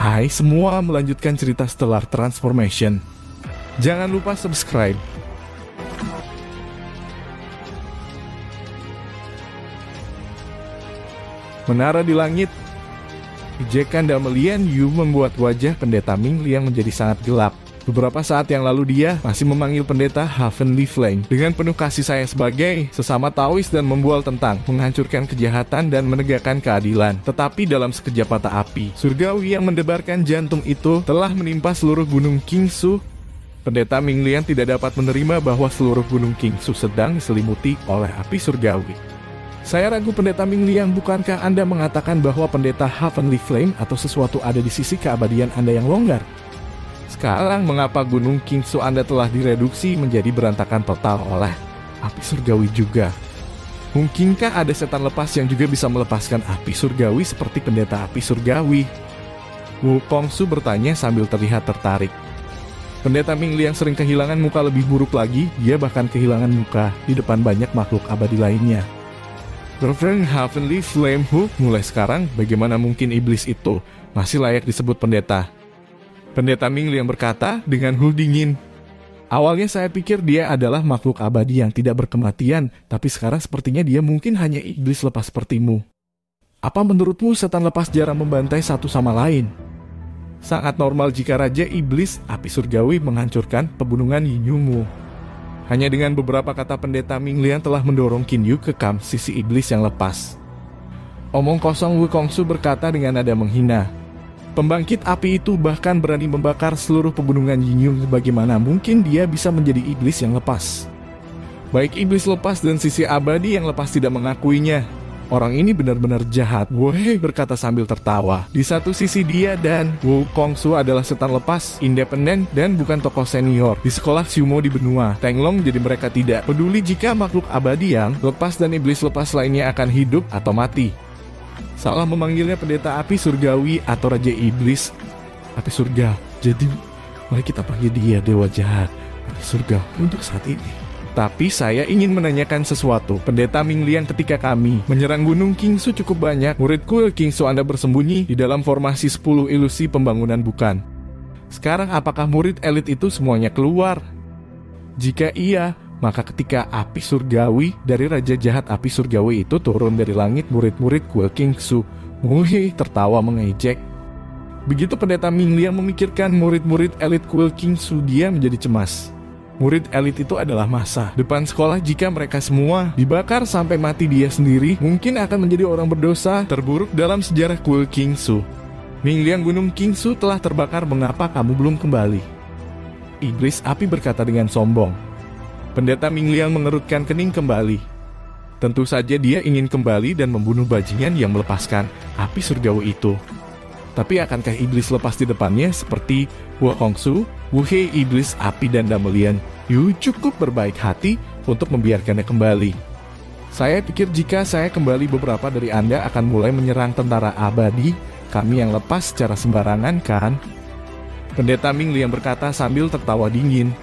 Hai semua, melanjutkan cerita Stellar Transformation. Jangan lupa subscribe. Menara di langit. Ejekan Damelian Yu membuat wajah pendeta Ming Liang menjadi sangat gelap. Beberapa saat yang lalu dia masih memanggil pendeta Heavenly Flame dengan penuh kasih sayang sebagai sesama Taois dan membual tentang menghancurkan kejahatan dan menegakkan keadilan. Tetapi dalam sekejap mata api surgawi yang mendebarkan jantung itu telah menimpa seluruh gunung Qingsu. Pendeta Ming Liang tidak dapat menerima bahwa seluruh gunung Qingsu sedang diselimuti oleh api surgawi. Saya ragu pendeta Ming Liang, bukankah Anda mengatakan bahwa pendeta Heavenly Flame atau sesuatu ada di sisi keabadian Anda yang longgar? Sekarang mengapa gunung Qingsu Anda telah direduksi menjadi berantakan total oleh api surgawi juga? Mungkinkah ada setan lepas yang juga bisa melepaskan api surgawi seperti pendeta api surgawi? Wu Kongsu bertanya sambil terlihat tertarik. Pendeta Ming Liang sering kehilangan muka lebih buruk lagi, dia bahkan kehilangan muka di depan banyak makhluk abadi lainnya. Reverend Heavenly Flame Hu, mulai sekarang bagaimana mungkin iblis itu masih layak disebut pendeta? Pendeta Ming Liang berkata dengan hul dingin. Awalnya saya pikir dia adalah makhluk abadi yang tidak berkematian, tapi sekarang sepertinya dia mungkin hanya iblis lepas sepertimu. Apa menurutmu setan lepas jarang membantai satu sama lain? Sangat normal jika Raja Iblis, api surgawi, menghancurkan pegunungan Yinyumu. Hanya dengan beberapa kata pendeta Ming Liang telah mendorong Qin Yu ke kamp sisi iblis yang lepas. Omong kosong, Wu Kongsu berkata dengan nada menghina. Pembangkit api itu bahkan berani membakar seluruh pegunungan Yinyumu, bagaimana mungkin dia bisa menjadi iblis yang lepas? Baik iblis lepas dan sisi abadi yang lepas tidak mengakuinya. Orang ini benar-benar jahat, Wei berkata sambil tertawa. Di satu sisi dia dan Wu Kongsu adalah setan lepas, independen, dan bukan tokoh senior di sekolah Sumo di benua Tenglong, jadi mereka tidak peduli jika makhluk abadi yang lepas dan iblis lepas lainnya akan hidup atau mati. Salah memanggilnya pendeta api surgawi atau Raja Iblis api surga. Jadi mari kita panggil dia dewa jahat api surga untuk saat ini. Tapi saya ingin menanyakan sesuatu, pendeta Ming Liang. Ketika kami menyerang gunung Qingsu cukup banyak murid kuil Qingsu Anda bersembunyi di dalam formasi 10 ilusi pembangunan, bukan? Sekarang apakah murid elit itu semuanya keluar? Jika iya, maka ketika api surgawi dari Raja Jahat api surgawi itu turun dari langit, murid-murid kuil Qingsu mulai tertawa mengejek. Begitu pendeta Ming Liang memikirkan murid-murid elit kuil Qingsu, dia menjadi cemas. Murid elit itu adalah masa depan sekolah. Jika mereka semua dibakar sampai mati, dia sendiri mungkin akan menjadi orang berdosa terburuk dalam sejarah kuil Qingsu. Ming Liang, gunung Qingsu telah terbakar, mengapa kamu belum kembali? Iblis api berkata dengan sombong. Pendeta Ming Liang mengerutkan kening kembali. Tentu saja dia ingin kembali dan membunuh bajingan yang melepaskan api surgawi itu. Tapi akankah iblis lepas di depannya seperti Wu Kongsu, Wu Hei, iblis api, dan Damelian Yu cukup berbaik hati untuk membiarkannya kembali? Saya pikir jika saya kembali, beberapa dari Anda akan mulai menyerang tentara abadi kami yang lepas secara sembarangan, kan? Pendeta Ming Liang berkata sambil tertawa dingin.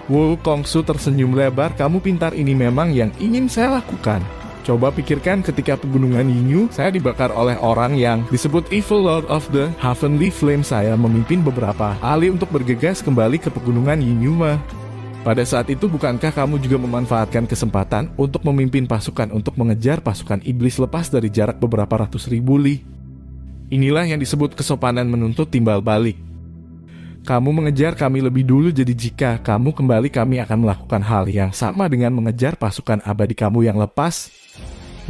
Wu Kongsu tersenyum lebar. Kamu pintar, ini memang yang ingin saya lakukan. Coba pikirkan ketika pegunungan Yinyu saya dibakar oleh orang yang disebut Evil Lord of the Heavenly Flame. Saya memimpin beberapa ahli untuk bergegas kembali ke pegunungan Yinyuma. Pada saat itu bukankah kamu juga memanfaatkan kesempatan untuk memimpin pasukan untuk mengejar pasukan iblis lepas dari jarak beberapa ratus ribu li? Inilah yang disebut kesopanan menuntut timbal balik. Kamu mengejar kami lebih dulu, jadi jika kamu kembali kami akan melakukan hal yang sama dengan mengejar pasukan abadi kamu yang lepas.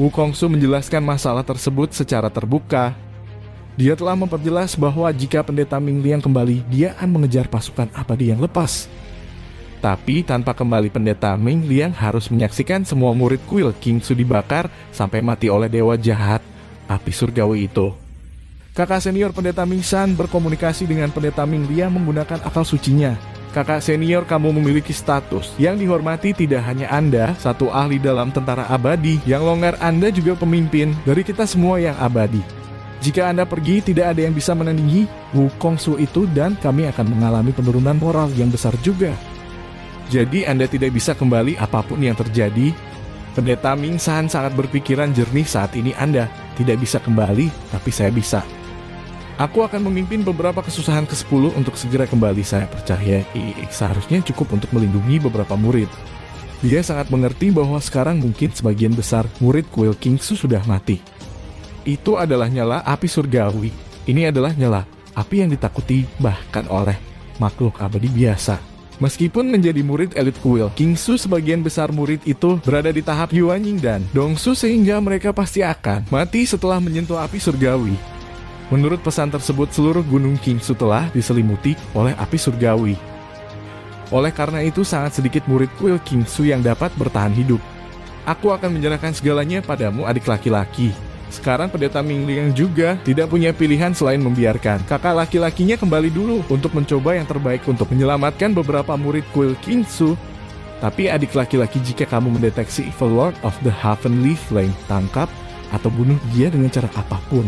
Wu Kongsu menjelaskan masalah tersebut secara terbuka. Dia telah memperjelas bahwa jika pendeta Ming Liang kembali, dia akan mengejar pasukan abadi yang lepas. Tapi tanpa kembali, pendeta Ming Liang harus menyaksikan semua murid kuil Qingsu dibakar sampai mati oleh dewa jahat api surgawi itu. Kakak senior pendeta Ming San berkomunikasi dengan pendeta Ming Liang menggunakan akal sucinya. Kakak senior, kamu memiliki status yang dihormati. Tidak hanya Anda satu ahli dalam tentara abadi yang longgar, Anda juga pemimpin dari kita semua yang abadi. Jika Anda pergi, tidak ada yang bisa menandingi Wu Kongsu itu, dan kami akan mengalami penurunan moral yang besar juga. Jadi Anda tidak bisa kembali apapun yang terjadi. Pendeta Ming San sangat berpikiran jernih saat ini. Anda tidak bisa kembali, tapi saya bisa. Aku akan memimpin beberapa kesusahan ke-10 untuk segera kembali. Saya percaya seharusnya cukup untuk melindungi beberapa murid. Dia sangat mengerti bahwa sekarang mungkin sebagian besar murid kuil Kingsu sudah mati. Itu adalah nyala api surgawi. Ini adalah nyala api yang ditakuti bahkan oleh makhluk abadi biasa. Meskipun menjadi murid elit kuil Kingsu, sebagian besar murid itu berada di tahap Yuanying dan Dongsu, sehingga mereka pasti akan mati setelah menyentuh api surgawi. Menurut pesan tersebut, seluruh gunung Kingsu telah diselimuti oleh api surgawi. Oleh karena itu, sangat sedikit murid kuil Kingsu yang dapat bertahan hidup. Aku akan menyerahkan segalanya padamu, adik laki-laki. Sekarang pendeta Ming Liang juga tidak punya pilihan selain membiarkan kakak laki-lakinya kembali dulu untuk mencoba yang terbaik untuk menyelamatkan beberapa murid kuil Kingsu. Tapi adik laki-laki, jika kamu mendeteksi Evil Lord of the Heavenly Flame, tangkap atau bunuh dia dengan cara apapun.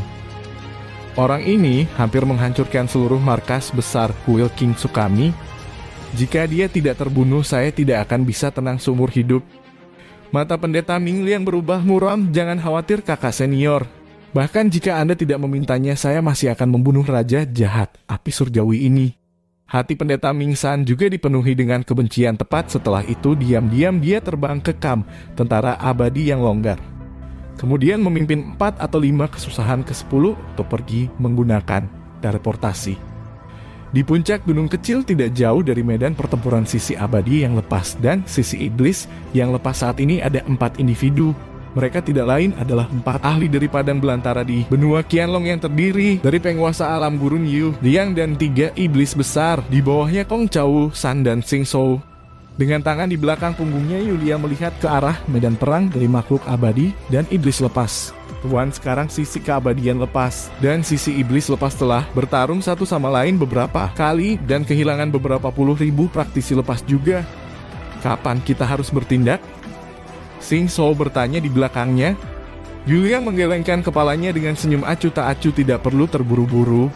Orang ini hampir menghancurkan seluruh markas besar kuil Kingsu kami. Jika dia tidak terbunuh, saya tidak akan bisa tenang seumur hidup. Mata pendeta Ming Liang berubah muram. Jangan khawatir kakak senior. Bahkan jika Anda tidak memintanya, saya masih akan membunuh raja jahat api surgawi ini. Hati pendeta Ming San juga dipenuhi dengan kebencian. Tepat setelah itu, diam-diam dia terbang ke kamp tentara abadi yang longgar. Kemudian memimpin 4 atau 5 kesusahan ke-10 untuk pergi menggunakan teleportasi. Di puncak gunung kecil tidak jauh dari medan pertempuran sisi abadi yang lepas dan sisi iblis yang lepas, saat ini ada 4 individu. Mereka tidak lain adalah 4 ahli dari padang belantara di benua Qianlong yang terdiri dari penguasa alam gurun Yu Liang dan 3 iblis besar. Di bawahnya Kong Chao, San dan Xing Shou. Dengan tangan di belakang punggungnya, Yulia melihat ke arah medan perang dari makhluk abadi dan iblis lepas. Tuan, sekarang sisi keabadian lepas dan sisi iblis lepas telah bertarung satu sama lain beberapa kali dan kehilangan beberapa puluh ribu praktisi lepas juga. Kapan kita harus bertindak? Xing Shou bertanya di belakangnya. Yulia menggelengkan kepalanya dengan senyum acuh tak acuh. Tidak perlu terburu-buru.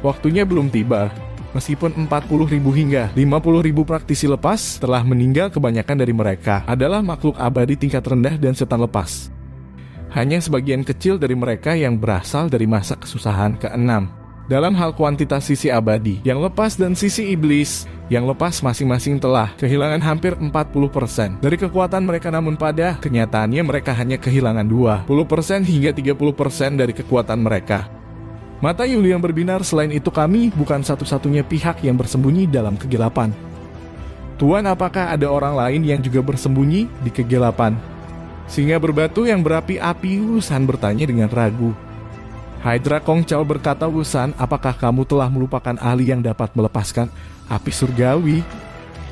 Waktunya belum tiba. Meskipun 40.000 hingga 50.000 praktisi lepas telah meninggal, kebanyakan dari mereka adalah makhluk abadi tingkat rendah dan setan lepas. Hanya sebagian kecil dari mereka yang berasal dari masa kesusahan ke-6. Dalam hal kuantitas sisi abadi yang lepas dan sisi iblis yang lepas masing-masing telah kehilangan hampir 40% dari kekuatan mereka, namun pada kenyataannya mereka hanya kehilangan 20% hingga 30% dari kekuatan mereka. Mata Yulia yang berbinar. Selain itu, kami bukan satu-satunya pihak yang bersembunyi dalam kegelapan. Tuan, apakah ada orang lain yang juga bersembunyi di kegelapan? Singa berbatu yang berapi-api, Wusan bertanya dengan ragu. Hydra Kong Chao berkata, Wusan, apakah kamu telah melupakan ahli yang dapat melepaskan api surgawi?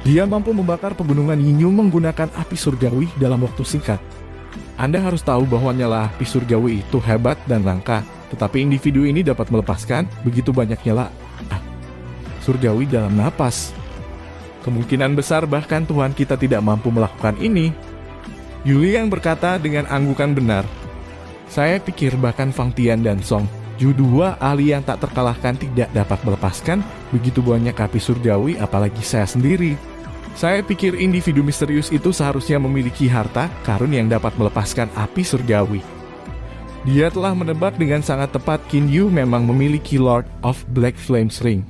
Dia mampu membakar pegunungan Yinyu menggunakan api surgawi dalam waktu singkat. Anda harus tahu bahwa nyala api surgawi itu hebat dan langka. Tetapi individu ini dapat melepaskan begitu banyak nyala surgawi dalam napas. Kemungkinan besar bahkan Tuhan kita tidak mampu melakukan ini. Yuli yang berkata dengan anggukan benar. Saya pikir bahkan Fang Tian dan Song Ju, 2 ahli yang tak terkalahkan, tidak dapat melepaskan begitu banyak api surgawi, apalagi saya sendiri. Saya pikir individu misterius itu seharusnya memiliki harta karun yang dapat melepaskan api surgawi. Dia telah menebak dengan sangat tepat. Qin Yu memang memiliki Lord of Black Flames Ring.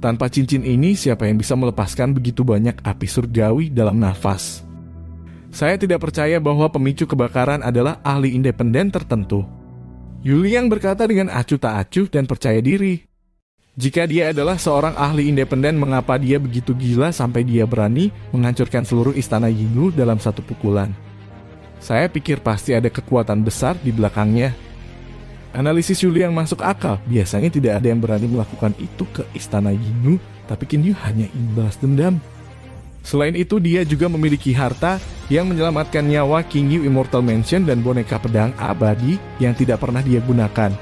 Tanpa cincin ini, siapa yang bisa melepaskan begitu banyak api surgawi dalam nafas? Saya tidak percaya bahwa pemicu kebakaran adalah ahli independen tertentu. Yuliang berkata dengan acuh tak acuh dan percaya diri. Jika dia adalah seorang ahli independen, mengapa dia begitu gila sampai dia berani menghancurkan seluruh istana Yingu dalam satu pukulan? Saya pikir pasti ada kekuatan besar di belakangnya. Analisis Yuli yang masuk akal. Biasanya tidak ada yang berani melakukan itu ke istana Yingu, tapi Qin Yu hanya ingin balas dendam. Selain itu, dia juga memiliki harta yang menyelamatkan nyawa King Yu Immortal Mansion dan boneka pedang abadi yang tidak pernah dia gunakan.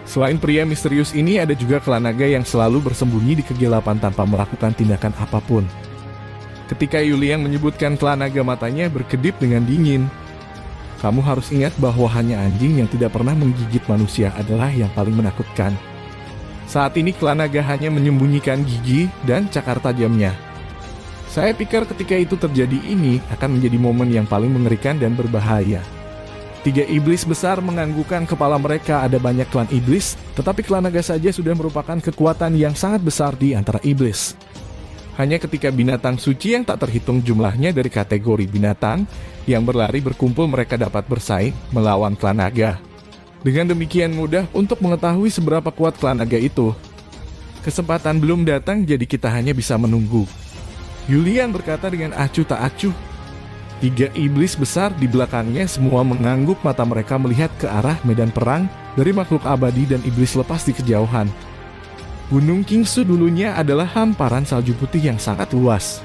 Selain pria misterius ini, ada juga klan naga yang selalu bersembunyi di kegelapan tanpa melakukan tindakan apapun. Ketika Yuliang menyebutkan klan naga, matanya berkedip dengan dingin. Kamu harus ingat bahwa hanya anjing yang tidak pernah menggigit manusia adalah yang paling menakutkan. Saat ini klan naga hanya menyembunyikan gigi dan cakar tajamnya. Saya pikir ketika itu terjadi, ini akan menjadi momen yang paling mengerikan dan berbahaya. Tiga iblis besar menganggukkan kepala mereka. Ada banyak klan iblis, tetapi klan naga saja sudah merupakan kekuatan yang sangat besar di antara iblis. Hanya ketika binatang suci yang tak terhitung jumlahnya dari kategori binatang yang berlari berkumpul, mereka dapat bersaing melawan klan naga. Dengan demikian mudah untuk mengetahui seberapa kuat klan naga itu. Kesempatan belum datang, jadi kita hanya bisa menunggu. Julian berkata dengan acuh tak acuh. Tiga iblis besar di belakangnya semua mengangguk, mata mereka melihat ke arah medan perang dari makhluk abadi dan iblis lepas di kejauhan. Gunung Kingsu dulunya adalah hamparan salju putih yang sangat luas.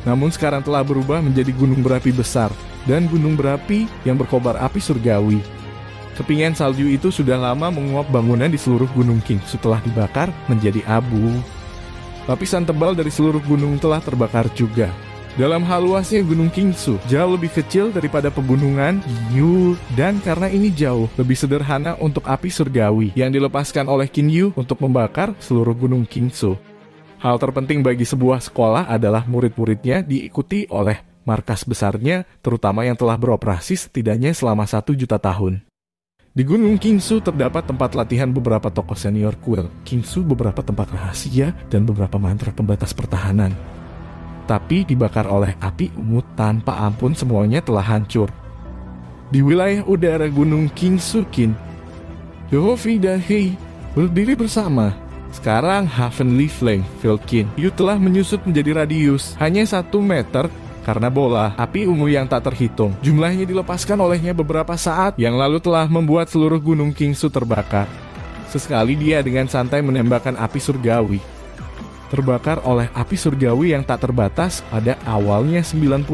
Namun sekarang telah berubah menjadi gunung berapi besar dan gunung berapi yang berkobar api surgawi. Kepingan salju itu sudah lama menguap bangunan di seluruh gunung Kingsu telah dibakar menjadi abu. Lapisan tebal dari seluruh gunung telah terbakar juga. Dalam hal luasnya Gunung Kingsu jauh lebih kecil daripada pegunungan Kinyu, dan karena ini jauh lebih sederhana untuk api surgawi yang dilepaskan oleh Kinyu untuk membakar seluruh Gunung Kingsu. Hal terpenting bagi sebuah sekolah adalah murid-muridnya diikuti oleh markas besarnya, terutama yang telah beroperasi setidaknya selama 1 juta tahun. Di Gunung Kingsu terdapat tempat latihan beberapa tokoh senior kuil Kingsu, beberapa tempat rahasia, dan beberapa mantra pembatas pertahanan. Tapi dibakar oleh api ungu tanpa ampun, semuanya telah hancur. Di wilayah udara Gunung Kingsukin, Dohovi dan Hei berdiri bersama. Sekarang Heavenly Flame Vilkin Yu telah menyusut menjadi radius hanya 1 meter karena bola api ungu yang tak terhitung. Jumlahnya dilepaskan olehnya beberapa saat yang lalu telah membuat seluruh Gunung Kingsu terbakar. Sesekali dia dengan santai menembakkan api surgawi. Terbakar oleh api surgawi yang tak terbatas. Pada awalnya 90%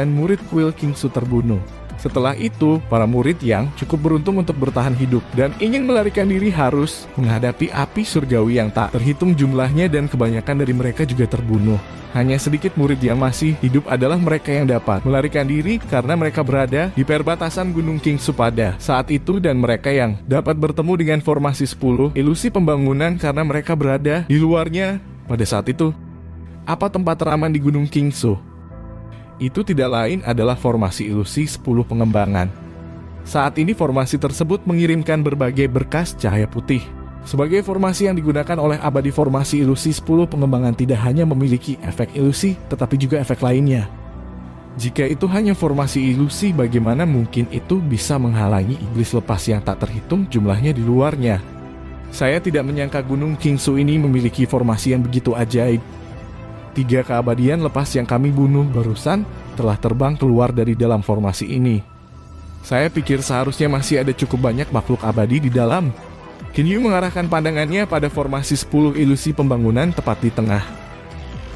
murid kuil Kingsu terbunuh. Setelah itu, para murid yang cukup beruntung untuk bertahan hidup dan ingin melarikan diri harus menghadapi api surgawi yang tak terhitung jumlahnya, dan kebanyakan dari mereka juga terbunuh. Hanya sedikit murid yang masih hidup adalah mereka yang dapat melarikan diri karena mereka berada di perbatasan Gunung Kingsu pada saat itu, dan mereka yang dapat bertemu dengan formasi 10 ilusi pembangunan karena mereka berada di luarnya. Pada saat itu, apa tempat teraman di Gunung Kingsu? Itu tidak lain adalah formasi ilusi 10 pengembangan. Saat ini formasi tersebut mengirimkan berbagai berkas cahaya putih. Sebagai formasi yang digunakan oleh abadi, formasi ilusi 10 pengembangan tidak hanya memiliki efek ilusi, tetapi juga efek lainnya. Jika itu hanya formasi ilusi, bagaimana mungkin itu bisa menghalangi iblis lepas yang tak terhitung jumlahnya di luarnya? Saya tidak menyangka Gunung Kingsu ini memiliki formasi yang begitu ajaib. 3 keabadian lepas yang kami bunuh barusan telah terbang keluar dari dalam formasi ini. Saya pikir seharusnya masih ada cukup banyak makhluk abadi di dalam. Kinyu mengarahkan pandangannya pada formasi 10 ilusi pembangunan tepat di tengah.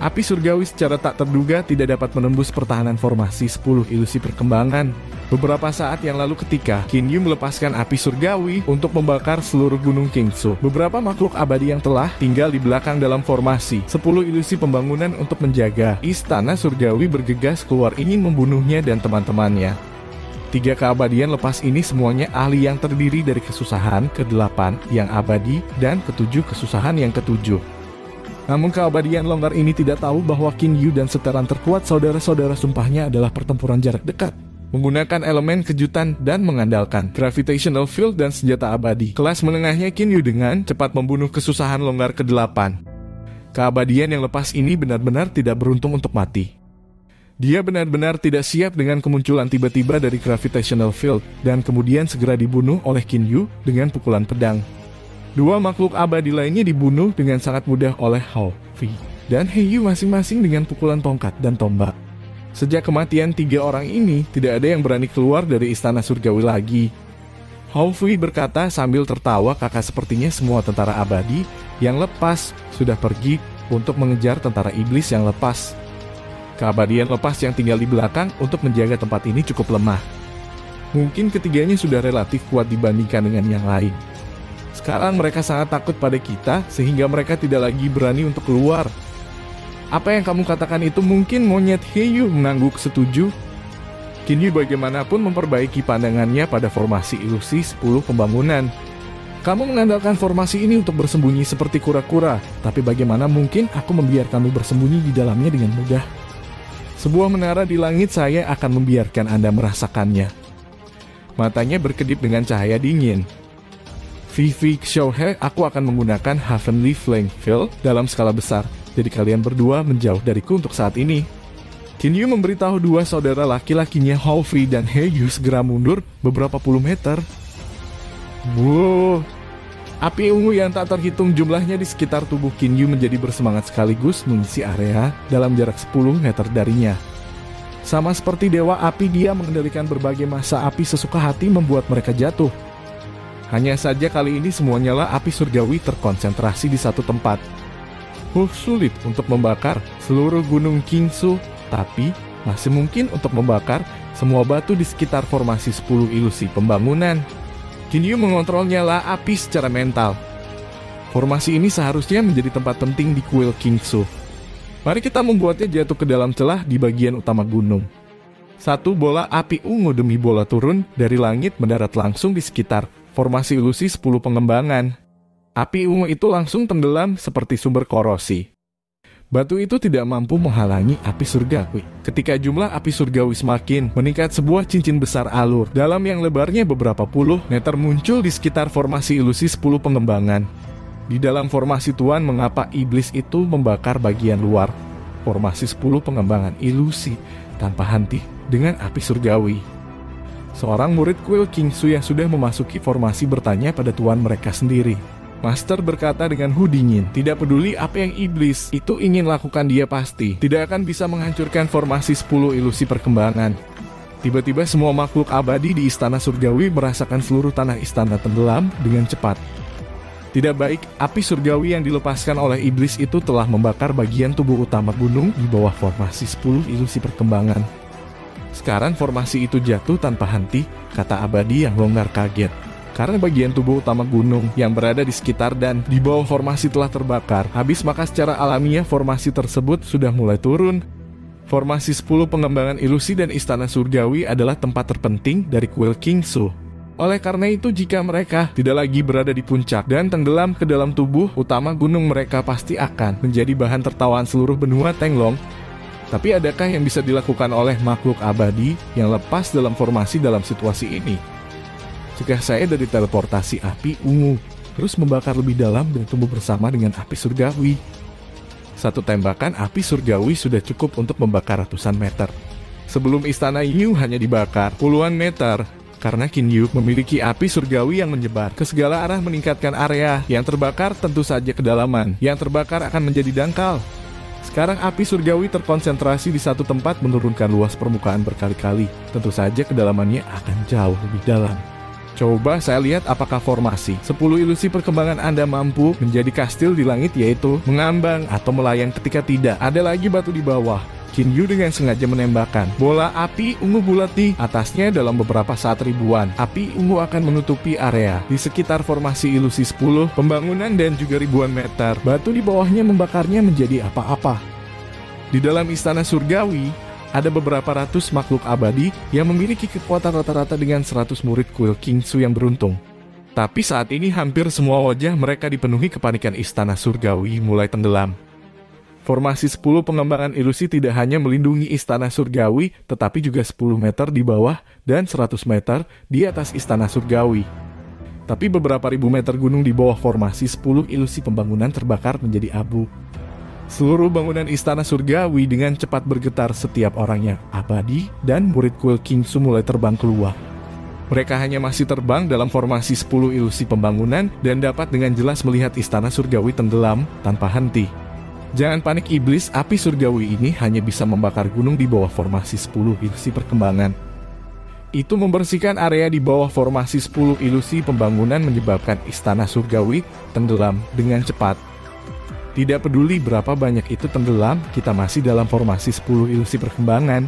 Api surgawi secara tak terduga tidak dapat menembus pertahanan formasi 10 ilusi perkembangan. Beberapa saat yang lalu ketika Kinyu melepaskan api surgawi untuk membakar seluruh Gunung Kingsu, beberapa makhluk abadi yang telah tinggal di belakang dalam formasi 10 ilusi pembangunan untuk menjaga istana surgawi bergegas keluar ingin membunuhnya dan teman-temannya. 3 keabadian lepas ini semuanya ahli yang terdiri dari kesusahan ke-8 yang abadi dan ke-7 kesusahan yang ke-7. Namun keabadian longgar ini tidak tahu bahwa Kinyu dan seteran terkuat saudara-saudara sumpahnya adalah pertempuran jarak dekat, menggunakan elemen kejutan dan mengandalkan gravitational field dan senjata abadi. Kelas menengahnya Kinyu dengan cepat membunuh kesusahan longgar ke-8. Keabadian yang lepas ini benar-benar tidak beruntung untuk mati. Dia benar-benar tidak siap dengan kemunculan tiba-tiba dari gravitational field dan kemudian segera dibunuh oleh Kinyu dengan pukulan pedang. 2 makhluk abadi lainnya dibunuh dengan sangat mudah oleh Hao Fi dan Heiyu masing-masing dengan pukulan tongkat dan tombak. Sejak kematian 3 orang ini, tidak ada yang berani keluar dari istana surgawi lagi. Hao Fi berkata sambil tertawa, kakak sepertinya semua tentara abadi yang lepas sudah pergi untuk mengejar tentara iblis yang lepas. Keabadian lepas yang tinggal di belakang untuk menjaga tempat ini cukup lemah. Mungkin ketiganya sudah relatif kuat dibandingkan dengan yang lain. Sekarang mereka sangat takut pada kita sehingga mereka tidak lagi berani untuk keluar. Apa yang kamu katakan itu mungkin, monyet Heiyu mengangguk setuju. Kinyu bagaimanapun memperbaiki pandangannya pada formasi ilusi 10 pembangunan. Kamu mengandalkan formasi ini untuk bersembunyi seperti kura-kura, tapi bagaimana mungkin aku membiarkanmu bersembunyi di dalamnya dengan mudah? Sebuah menara di langit, saya akan membiarkan Anda merasakannya. Matanya berkedip dengan cahaya dingin. Vivi Xiaohe, aku akan menggunakan Heavenly Flame Field dalam skala besar. Jadi kalian berdua menjauh dariku untuk saat ini. Qin Yu memberitahu dua saudara laki-lakinya Hao Fei dan He Yu segera mundur beberapa puluh meter. Wow. Api ungu yang tak terhitung jumlahnya di sekitar tubuh Qin Yu menjadi bersemangat sekaligus mengisi area dalam jarak 10 meter darinya. Sama seperti dewa api, dia mengendalikan berbagai massa api sesuka hati membuat mereka jatuh. Hanya saja kali ini semua nyala api surgawi terkonsentrasi di satu tempat. Sulit untuk membakar seluruh gunung Qingsu, tapi masih mungkin untuk membakar semua batu di sekitar formasi 10 ilusi pembangunan. Qin Yu mengontrol nyala api secara mental. Formasi ini seharusnya menjadi tempat penting di kuil Qingsu. Mari kita membuatnya jatuh ke dalam celah di bagian utama gunung. Satu bola api ungu demi bola turun dari langit mendarat langsung di sekitar formasi ilusi 10 pengembangan. Api ungu itu langsung tenggelam seperti sumber korosi. Batu itu tidak mampu menghalangi api surgawi. Ketika jumlah api surgawi semakin meningkat, sebuah cincin besar alur dalam yang lebarnya beberapa puluh meter muncul di sekitar formasi ilusi 10 pengembangan. Di dalam formasi Tuan, mengapa iblis itu membakar bagian luar formasi 10 pengembangan ilusi tanpa henti dengan api surgawi? Seorang murid kuil Qingsu yang sudah memasuki formasi bertanya pada tuan mereka sendiri. Master berkata dengan dingin, tidak peduli apa yang iblis itu ingin lakukan, dia pasti tidak akan bisa menghancurkan formasi 10 ilusi perkembangan. Tiba-tiba semua makhluk abadi di istana surgawi merasakan seluruh tanah istana tenggelam dengan cepat. Tidak baik, api surgawi yang dilepaskan oleh iblis itu telah membakar bagian tubuh utama gunung di bawah formasi 10 ilusi perkembangan. Sekarang formasi itu jatuh tanpa henti, kata abadi yang longgar kaget. Karena bagian tubuh utama gunung yang berada di sekitar dan di bawah formasi telah terbakar habis, maka secara alamiah formasi tersebut sudah mulai turun. Formasi 10 pengembangan ilusi dan istana surgawi adalah tempat terpenting dari kuil Qingsu. Oleh karena itu, jika mereka tidak lagi berada di puncak dan tenggelam ke dalam tubuh utama gunung, mereka pasti akan menjadi bahan tertawaan seluruh benua Tenglong. Tapi adakah yang bisa dilakukan oleh makhluk abadi yang lepas dalam formasi dalam situasi ini? Jika saya dari teleportasi api ungu, terus membakar lebih dalam dan tumbuh bersama dengan api surgawi. Satu tembakan api surgawi sudah cukup untuk membakar ratusan meter. Sebelum istana Yu hanya dibakar puluhan meter, karena Qin Yu memiliki api surgawi yang menyebar ke segala arah, meningkatkan area yang terbakar. Tentu saja kedalaman yang terbakar akan menjadi dangkal. Sekarang api surgawi terkonsentrasi di satu tempat, menurunkan luas permukaan berkali-kali. Tentu saja kedalamannya akan jauh lebih dalam. Coba saya lihat apakah formasi 10 ilusi perkembangan Anda mampu menjadi kastil di langit, yaitu mengambang atau melayang ketika tidak ada lagi batu di bawah. Qin Yu dengan sengaja menembakkan bola api ungu bulat di atasnya. Dalam beberapa saat ribuan api ungu akan menutupi area di sekitar formasi ilusi 10 pembangunan dan juga ribuan meter batu di bawahnya membakarnya menjadi apa-apa. Di dalam istana surgawi ada beberapa ratus makhluk abadi yang memiliki kekuatan rata-rata dengan 100 murid kuil Qingsu yang beruntung. Tapi saat ini hampir semua wajah mereka dipenuhi kepanikan. Istana surgawi mulai tenggelam. Formasi 10 pengembangan ilusi tidak hanya melindungi istana surgawi, tetapi juga 10 meter di bawah dan 100 meter di atas istana surgawi. Tapi beberapa ribu meter gunung di bawah formasi 10 ilusi pembangunan terbakar menjadi abu. Seluruh bangunan istana surgawi dengan cepat bergetar. Setiap orang yang abadi dan murid kuil Qingsu mulai terbang keluar. Mereka hanya masih terbang dalam formasi 10 ilusi pembangunan dan dapat dengan jelas melihat istana surgawi tenggelam tanpa henti. Jangan panik iblis, api surgawi ini hanya bisa membakar gunung di bawah formasi 10 ilusi perkembangan. Itu membersihkan area di bawah formasi 10 ilusi pembangunan, menyebabkan istana surgawi tenggelam dengan cepat. Tidak peduli berapa banyak itu tenggelam, kita masih dalam formasi 10 ilusi perkembangan.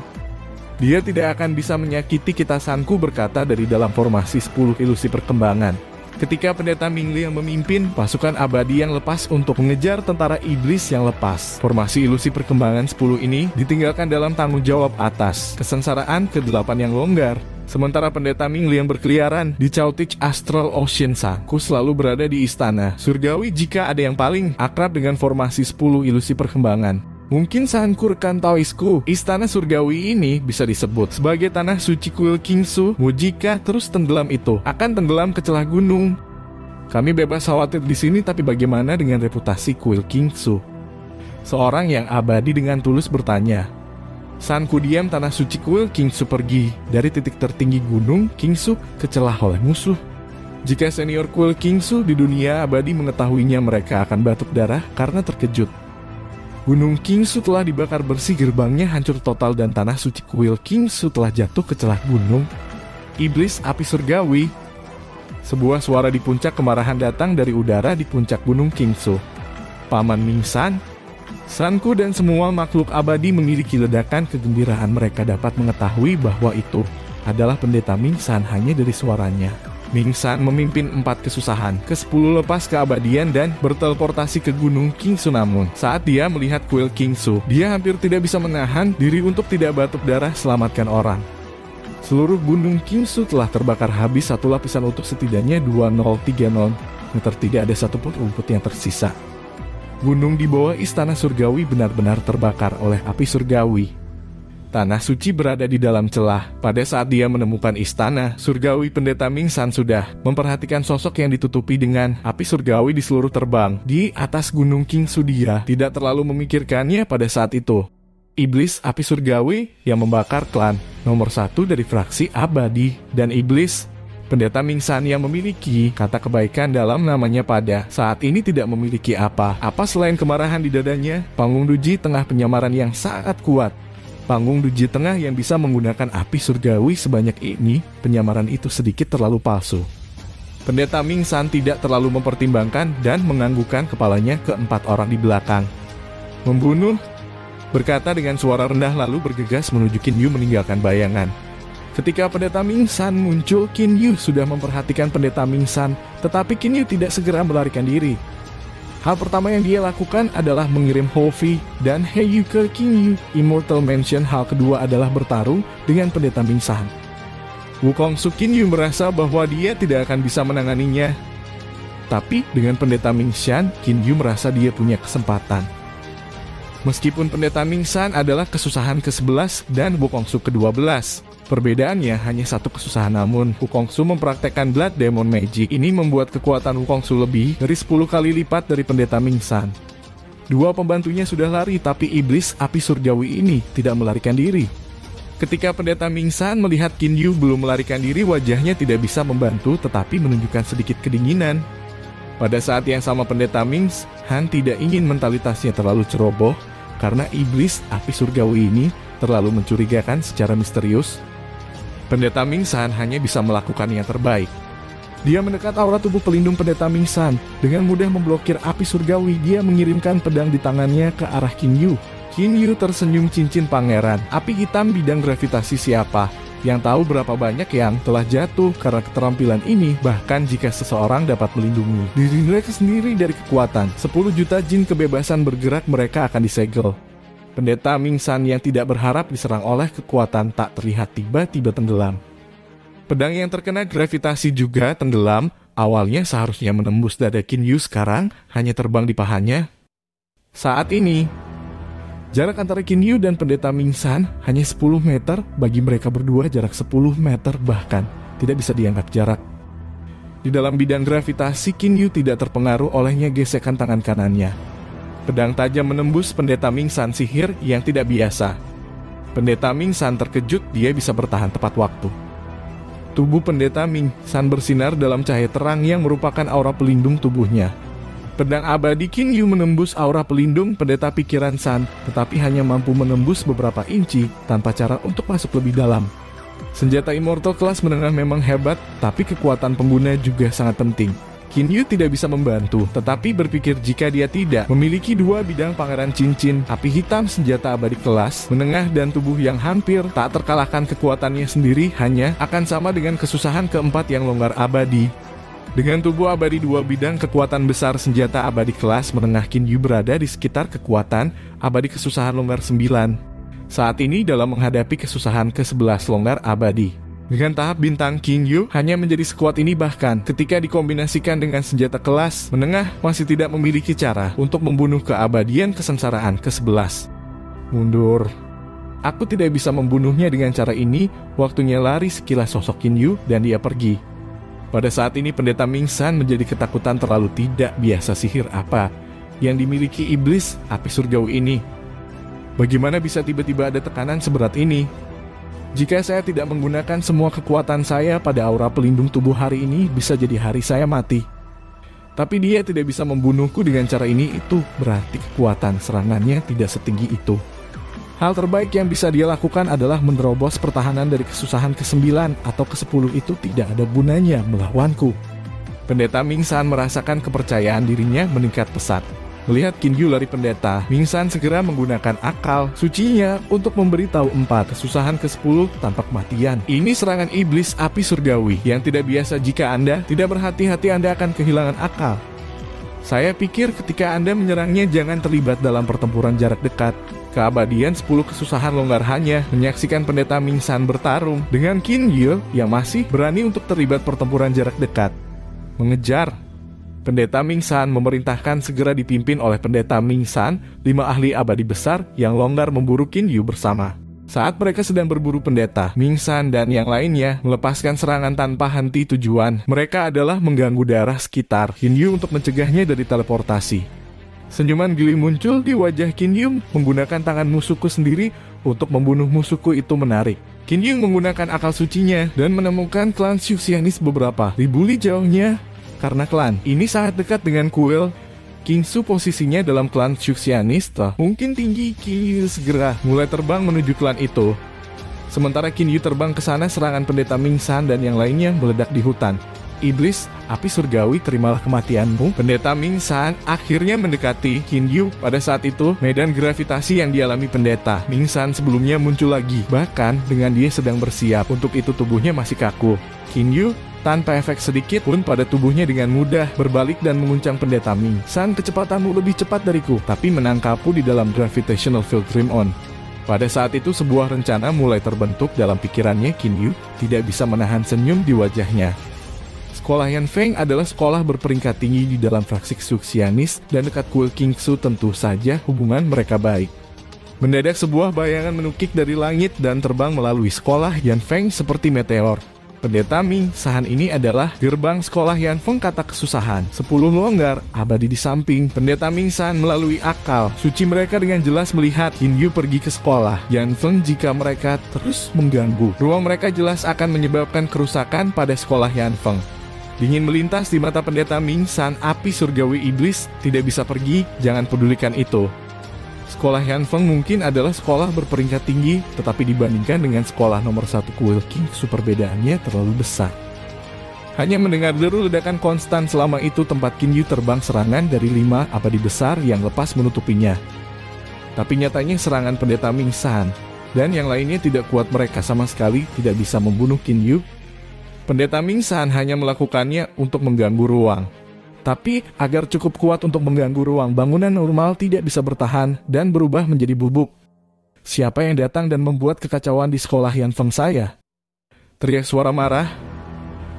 Dia tidak akan bisa menyakiti kita, Sanku berkata dari dalam formasi 10 ilusi perkembangan. Ketika pendeta Mingli yang memimpin pasukan abadi yang lepas untuk mengejar tentara iblis yang lepas, formasi ilusi perkembangan 10 ini ditinggalkan dalam tanggung jawab atas kesengsaraan ke-8 yang longgar. Sementara pendeta Mingli yang berkeliaran di Chaotich Astral Ocean, Sanku selalu berada di istana surgawi. Jika ada yang paling akrab dengan formasi 10 ilusi perkembangan, Mungkin Sankur Kantoisku, istana surgawi ini bisa disebut sebagai tanah suci kuil Kingsu. Mujika terus tenggelam itu akan tenggelam ke celah gunung. Kami bebas khawatir di sini, tapi bagaimana dengan reputasi kuil Kingsu? Seorang yang abadi dengan tulus bertanya. Sanku diam, tanah suci kuil Kingsu pergi dari titik tertinggi gunung Kingsu ke celah oleh musuh. Jika senior kuil Kingsu di dunia abadi mengetahuinya, mereka akan batuk darah karena terkejut. Gunung Kingsu telah dibakar bersih, gerbangnya hancur total dan tanah suci kuil Kingsu telah jatuh ke celah gunung iblis api surgawi. Sebuah suara di puncak kemarahan datang dari udara di puncak gunung Kingsu. Paman Mingsan, Sanku dan semua makhluk abadi memiliki ledakan kegembiraan. Mereka dapat mengetahui bahwa itu adalah pendeta Mingsan hanya dari suaranya. Mingsan memimpin 4 kesusahan, ke-10 lepas keabadian dan berteleportasi ke gunung Kingsu. Namun, saat dia melihat kuil Kingsu, dia hampir tidak bisa menahan diri untuk tidak batuk darah. Selamatkan orang. Seluruh gunung Kingsu telah terbakar habis, satu lapisan untuk setidaknya 2030 meter. Tidak ada satupun rumput yang tersisa. Gunung di bawah istana surgawi benar-benar terbakar oleh api surgawi. Tanah suci berada di dalam celah. Pada saat dia menemukan istana surgawi, pendeta Mingsan sudah memperhatikan sosok yang ditutupi dengan api surgawi di seluruh terbang di atas gunung Kingsu. Dia tidak terlalu memikirkannya pada saat itu. Iblis api surgawi yang membakar klan nomor 1 dari fraksi abadi, dan iblis pendeta Mingsan yang memiliki kata kebaikan dalam namanya pada saat ini tidak memiliki apa-apa selain kemarahan di dadanya. Panggung Duji tengah penyamaran yang sangat kuat. Panggung Duji tengah yang bisa menggunakan api surgawi sebanyak ini, penyamaran itu sedikit terlalu palsu. Pendeta Mingsan tidak terlalu mempertimbangkan dan menganggukkan kepalanya ke 4 orang di belakang. Membunuh, berkata dengan suara rendah lalu bergegas menuju Qin Yu meninggalkan bayangan. Ketika pendeta Mingsan muncul, Qin Yu sudah memperhatikan pendeta Mingsan, tetapi Qin Yu tidak segera melarikan diri. Hal pertama yang dia lakukan adalah mengirim Hovi dan Heiyu ke Qin Yu Immortal Mansion. Hal kedua adalah bertarung dengan pendeta Mingsan. Wukong Su Qin Yu merasa bahwa dia tidak akan bisa menanganinya. Tapi dengan pendeta Mingsan, Qin Yu merasa dia punya kesempatan. Meskipun pendeta Mingsan adalah kesusahan ke-11 dan Wukong Su ke-12. Perbedaannya hanya satu kesusahan, namun Wukong Su mempraktekkan Blood Demon Magic. Ini membuat kekuatan Wukong Su lebih dari 10 kali lipat dari pendeta Mingsan. 2 pembantunya sudah lari, tapi iblis api surgawi ini tidak melarikan diri. Ketika pendeta Mingsan melihat Qin Yu belum melarikan diri, wajahnya tidak bisa membantu tetapi menunjukkan sedikit kedinginan. Pada saat yang sama pendeta Mingsan tidak ingin mentalitasnya terlalu ceroboh karena iblis api surgawi ini terlalu mencurigakan secara misterius. Pendeta Mingsan hanya bisa melakukan yang terbaik. Dia mendekat aura tubuh pelindung pendeta Mingsan. Dengan mudah memblokir api surgawi, dia mengirimkan pedang di tangannya ke arah Qin Yu. Qin Yu tersenyum, cincin pangeran. Api hitam bidang gravitasi, siapa yang tahu berapa banyak yang telah jatuh karena keterampilan ini. Bahkan jika seseorang dapat melindungi diri mereka sendiri dari kekuatan 10 juta jin kebebasan bergerak, mereka akan disegel. Pendeta Mingsan yang tidak berharap diserang oleh kekuatan tak terlihat tiba-tiba tenggelam. Pedang yang terkena gravitasi juga tenggelam. Awalnya seharusnya menembus dada Qin Yu, sekarang hanya terbang di pahanya. Saat ini, jarak antara Qin Yu dan pendeta Mingsan hanya 10 meter. Bagi mereka berdua jarak 10 meter bahkan tidak bisa dianggap jarak. Di dalam bidang gravitasi, Qin Yu tidak terpengaruh olehnya gesekan tangan kanannya. Pedang tajam menembus pendeta Mingsan, sihir yang tidak biasa. Pendeta Mingsan terkejut, dia bisa bertahan tepat waktu. Tubuh pendeta Mingsan bersinar dalam cahaya terang yang merupakan aura pelindung tubuhnya. Pedang abadi Qin Yu menembus aura pelindung pendeta pikiran San, tetapi hanya mampu menembus beberapa inci tanpa cara untuk masuk lebih dalam. Senjata immortal kelas menengah memang hebat, tapi kekuatan pengguna juga sangat penting. Qin Yu tidak bisa membantu, tetapi berpikir jika dia tidak memiliki 2 bidang pangeran cincin, api hitam, senjata abadi kelas menengah, dan tubuh yang hampir tak terkalahkan, kekuatannya sendiri hanya akan sama dengan kesusahan keempat yang longgar abadi. Dengan tubuh abadi 2 bidang kekuatan besar senjata abadi kelas menengah, Qin Yu berada di sekitar kekuatan abadi kesusahan longgar 9. Saat ini dalam menghadapi kesusahan ke-11 longgar abadi. Dengan tahap bintang, Qin Yu hanya menjadi sekuat ini, bahkan ketika dikombinasikan dengan senjata kelas menengah masih tidak memiliki cara untuk membunuh keabadian kesengsaraan ke-11. mundur. Aku tidak bisa membunuhnya dengan cara ini. Waktunya lari, sekilas sosok Qin Yu dan dia pergi. Pada saat ini pendeta Ming San menjadi ketakutan terlalu tidak biasa sihir apa yang dimiliki iblis api surgawi ini. Bagaimana bisa tiba-tiba ada tekanan seberat ini? Jika saya tidak menggunakan semua kekuatan saya pada aura pelindung tubuh hari ini, bisa jadi hari saya mati. Tapi dia tidak bisa membunuhku dengan cara ini, itu berarti kekuatan serangannya tidak setinggi itu. Hal terbaik yang bisa dia lakukan adalah menerobos pertahanan dari kesusahan ke-9 atau ke-10 itu tidak ada gunanya melawanku. Pendeta Ming San merasakan kepercayaan dirinya meningkat pesat. Melihat Qin Yu lari pendeta, Ming San segera menggunakan akal sucinya untuk memberitahu 4 kesusahan ke-10 tanpa kematian. Ini serangan iblis api surgawi yang tidak biasa. Jika Anda tidak berhati-hati, Anda akan kehilangan akal. Saya pikir ketika Anda menyerangnya, jangan terlibat dalam pertempuran jarak dekat. Keabadian 10 kesusahan longgar hanya menyaksikan pendeta Ming San bertarung dengan Qin Yu yang masih berani untuk terlibat pertempuran jarak dekat. Mengejar. Pendeta Ming San memerintahkan segera dipimpin oleh pendeta Ming San, 5 ahli abadi besar yang longgar memburu Qin Yu bersama. Saat mereka sedang berburu pendeta, Ming San dan yang lainnya melepaskan serangan tanpa henti tujuan. Mereka adalah mengganggu darah sekitar Qin Yu untuk mencegahnya dari teleportasi. Senyuman gili muncul di wajah Qin Yu. Menggunakan tangan musuhku sendiri untuk membunuh musuhku itu menarik. Qin Yu menggunakan akal sucinya dan menemukan klan Xuxianis beberapa ribu li jauhnya. Karena klan ini sangat dekat dengan kuil, King Su posisinya dalam klan Xuxianis mungkin tinggi. Qin Yu segera mulai terbang menuju klan itu. Sementara Qin Yu terbang ke sana, serangan pendeta Ming San dan yang lainnya meledak di hutan. Iblis, api surgawi, terimalah kematianmu. Pendeta Ming San akhirnya mendekati Qin Yu. Pada saat itu, medan gravitasi yang dialami pendeta Ming San sebelumnya muncul lagi. Bahkan dengan dia sedang bersiap untuk itu, tubuhnya masih kaku. Qin Yu tanpa efek sedikit pun pada tubuhnya dengan mudah berbalik dan menguncang pendeta Ming San. Kecepatanmu lebih cepat dariku, tapi menangkapku di dalam gravitational field Dream On. Pada saat itu sebuah rencana mulai terbentuk dalam pikirannya. Qin Yu tidak bisa menahan senyum di wajahnya. Sekolah Yan Feng adalah sekolah berperingkat tinggi di dalam fraksi Xuxianis dan dekat kuil King Su. Tentu saja hubungan mereka baik. Mendadak sebuah bayangan menukik dari langit dan terbang melalui sekolah Yan Feng seperti meteor. Pendeta Ming San ini adalah gerbang sekolah Yan Feng, kata kesusahan 10 longgar abadi di samping. Pendeta Ming San melalui akal suci mereka dengan jelas melihat Qin Yu pergi ke sekolah Yan Feng. Jika mereka terus mengganggu, ruang mereka jelas akan menyebabkan kerusakan pada sekolah Yan Feng. Dingin melintas di mata pendeta Ming San. Api surgawi iblis tidak bisa pergi, jangan pedulikan itu. Sekolah Yan Feng mungkin adalah sekolah berperingkat tinggi, tetapi dibandingkan dengan sekolah nomor 1 kuil King Su, perbedaannya terlalu besar. Hanya mendengar deru ledakan konstan selama itu, tempat Qin Yu terbang serangan dari 5 abadi besar yang lepas menutupinya. Tapi nyatanya serangan pendeta Ming San dan yang lainnya tidak kuat. Mereka sama sekali tidak bisa membunuh Qin Yu. Pendeta Ming San hanya melakukannya untuk mengganggu ruang. Tapi agar cukup kuat untuk mengganggu ruang, bangunan normal tidak bisa bertahan dan berubah menjadi bubuk. Siapa yang datang dan membuat kekacauan di sekolah Yan Feng saya? Teriak suara marah.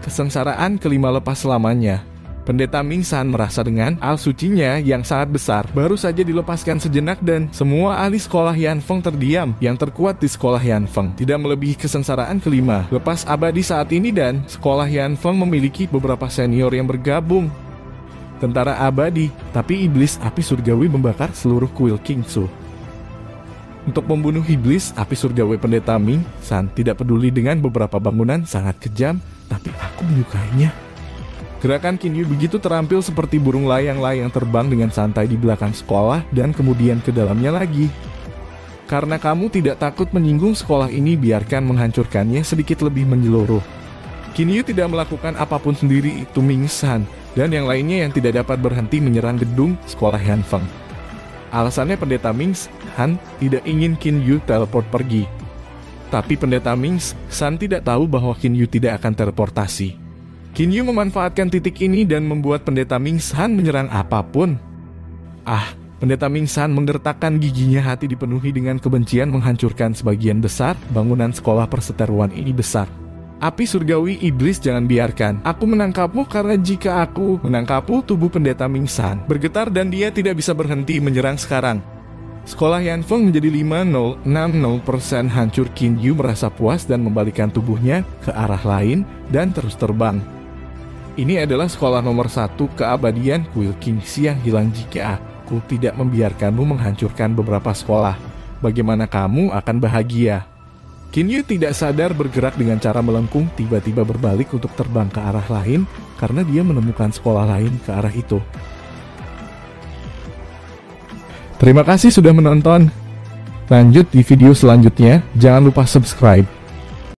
Kesengsaraan kelima lepas selamanya. Pendeta Ming San merasa dengan al sucinya yang sangat besar baru saja dilepaskan sejenak dan semua ahli sekolah Yan Feng terdiam. Yang terkuat di sekolah Yan Feng tidak melebihi kesengsaraan kelima lepas abadi saat ini, dan sekolah Yan Feng memiliki beberapa senior yang bergabung. Tentara abadi, tapi iblis api surgawi membakar seluruh kuil King Su. Untuk membunuh iblis api surgawi, pendeta Ming San tidak peduli dengan beberapa bangunan sangat kejam, tapi aku menyukainya. Gerakan Qin Yu begitu terampil, seperti burung layang-layang terbang dengan santai di belakang sekolah dan kemudian ke dalamnya lagi. Karena kamu tidak takut menyinggung sekolah ini, biarkan menghancurkannya sedikit lebih menyeluruh. Qin Yu tidak melakukan apapun sendiri, itu Ming San dan yang lainnya yang tidak dapat berhenti menyerang gedung sekolah Yan Feng. Alasannya pendeta Ming San tidak ingin Qin Yu teleport pergi. Tapi pendeta Ming San tidak tahu bahwa Qin Yu tidak akan teleportasi. Qin Yu memanfaatkan titik ini dan membuat pendeta Ming San menyerang apapun. Pendeta Ming San menggertakkan giginya, hati dipenuhi dengan kebencian, menghancurkan sebagian besar bangunan sekolah perseteruan ini besar. Api surgawi iblis, jangan biarkan aku menangkapmu, karena jika aku menangkapmu, tubuh pendeta Ming San bergetar dan dia tidak bisa berhenti menyerang sekarang. Sekolah Yanfeng menjadi 5060% hancur. Qin Yu merasa puas dan membalikkan tubuhnya ke arah lain dan terus terbang. Ini adalah sekolah nomor 1 keabadian kuil Qingxi yang hilang jika aku tidak membiarkanmu menghancurkan beberapa sekolah. Bagaimana kamu akan bahagia? Qin Yu tidak sadar bergerak dengan cara melengkung, tiba-tiba berbalik untuk terbang ke arah lain karena dia menemukan sekolah lain ke arah itu. Terima kasih sudah menonton. Lanjut di video selanjutnya, jangan lupa subscribe.